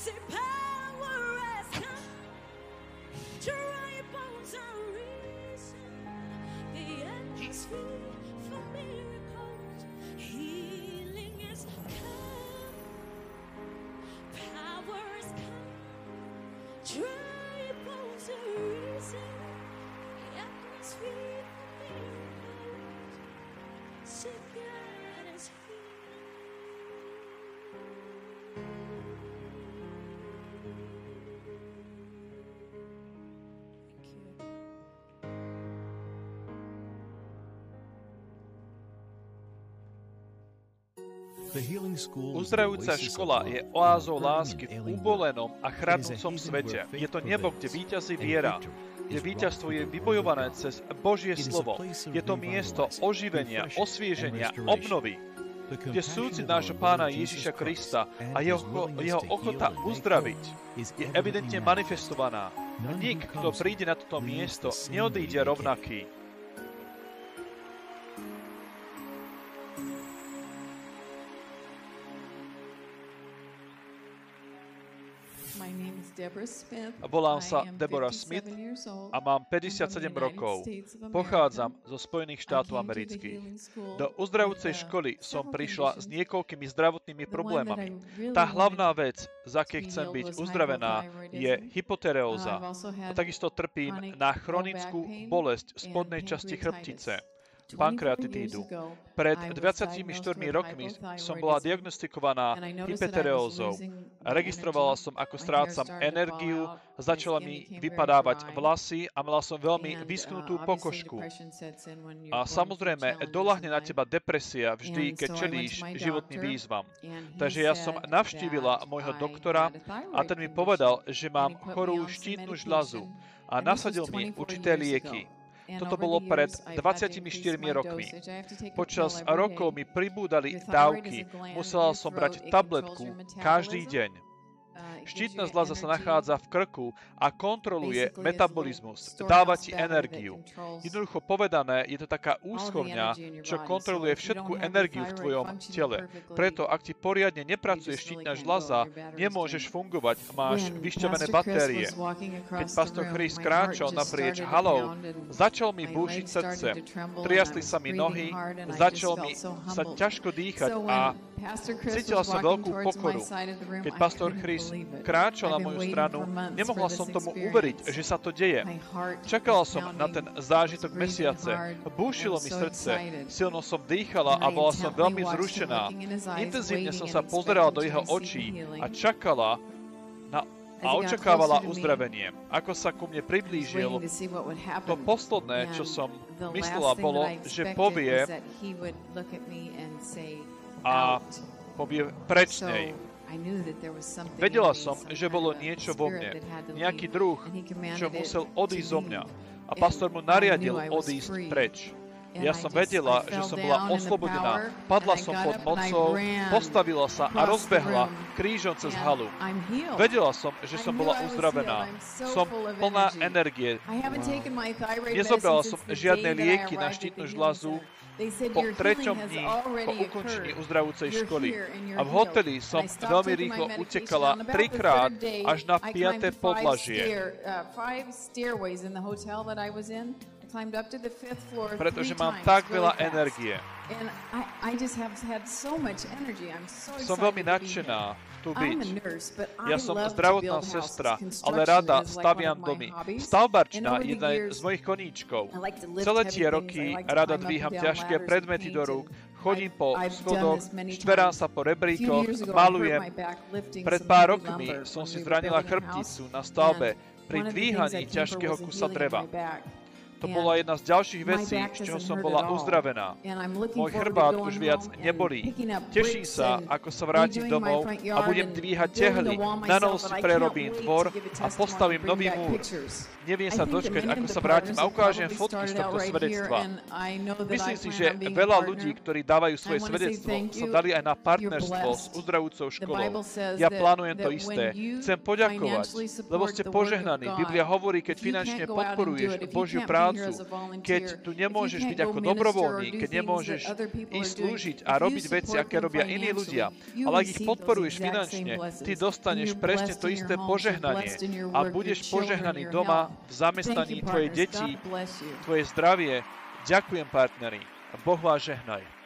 Say power has come. Dry bones are risen. The atmosphere for miracles. Healing has come. Power has come. Dry bones are risen. The atmosphere for miracles. Say God is here. Uzdravujúca škola je oázou lásky v ubolenom a chradnúcom svete. Je to nebo, kde víťazí viera, kde víťazstvo je vybojované cez Božie slovo. Je to miesto oživenia, osvieženia, obnovy, kde súcit nášho Pána Ježiša Krista a jeho ochota uzdraviť je evidentne manifestovaná. Nik, kto príde na toto miesto, neodíde rovnaký. Volám sa Deborah Smith a mám 57 rokov. Pochádzam zo Spojených štátov amerických. Do uzdravujúcej školy som prišla s niekoľkými zdravotnými problémami. Tá hlavná vec, za akej chcem byť uzdravená, je hypotyreóza. A takisto trpím na chronickú bolesť spodnej časti chrbtice, pankreatitídu. Pred 24 rokmi som bola diagnostikovaná hypotyreózou. Registrovala som, ako strácam energiu, začala mi vypadávať vlasy a mala som veľmi vyschnutú pokožku. A samozrejme, doľahne na teba depresia vždy, keď čelíš životným výzvam. Takže ja som navštívila môjho doktora a ten mi povedal, že mám chorú štítnu žľazu a nasadil mi určité lieky. Toto bolo pred 24 rokmi. Počas rokov mi pribúdali dávky. Musela som brať tabletku každý deň. Štítna žľaza sa nachádza v krku a kontroluje metabolizmus, dáva ti energiu. Jednoducho povedané, je to taká úschovňa, čo kontroluje všetku energiu v tvojom tele. Preto, ak ti poriadne nepracuje štítna žľaza, nemôžeš fungovať, máš vyšťavené batérie. Keď pastor Chris kráčal naprieč halou, začal mi búšiť srdce, triasli sa mi nohy, začal mi sa ťažko dýchať a cítila som veľkú pokoru. Keď pastor Chris kráčal na moju stranu, nemohla som tomu uveriť, že sa to deje. Čakala som na ten zážitok mesiace. Búšilo mi srdce, silno som dýchala a bola som veľmi zrušená. Intenzívne som sa pozerala do jeho očí a čakala a očakávala uzdravenie. Ako sa ku mne priblížil, to posledné, čo som myslela, bolo, že povie a povie preč nej. Vedela som, že bolo niečo vo mne, nejaký druh, čo musel odísť zo mňa. A pastor mu nariadil odísť preč. Ja som vedela, že som bola oslobodená. Padla som pod mocou, postavila sa a rozbehla krížom cez halu. Vedela som, že som bola uzdravená. Som plná energie. Nezobrala som žiadne lieky na štítnu žľazu. Po 3. dni po ukončení uzdravujúcej školy. A v hoteli som veľmi rýchlo utekala 3-krát až na 5. podlažie. Pretože mám tak veľa energie. Som veľmi nadšená tu byť. Ja som zdravotná sestra, ale rada staviam domy. Stavbarčná je jedna z mojich koníčkov. Celé tie roky rada dvíham ťažké predmety do rúk, chodím po schodoch, štverám sa po rebríkoch, malujem. Pred pár rokmi som si zranila chrbticu na stavbe pri dvíhaní ťažkého kusa dreva. To bola jedna z ďalších vecí, z čoho som bola uzdravená. Môj chrbát už viac nebolí. Teším sa, ako sa vrátim domov a budem dvíhať tehly. Na novo si prerobím dvor a postavím nový múr. Neviem sa dočkať, ako sa vrátim a ukážem fotky z tohto svedectva. Myslím si, že veľa ľudí, ktorí dávajú svoje svedectvo, sa dali aj na partnerstvo s uzdravujúcou školou. Ja plánujem to isté. Chcem poďakovať, lebo ste požehnaní. Biblia hovorí, keď finančne podporuješ Božiu prácu, šancu, keď tu nemôžeš byť ako dobrovoľník, keď nemôžeš ísť slúžiť a robiť veci, aké robia iní ľudia, ale ak ich podporuješ finančne, ty dostaneš presne to isté požehnanie a budeš požehnaný doma, v zamestnaní, tvoje deti, tvoje zdravie. Ďakujem, partneri. Boh vás žehnaj.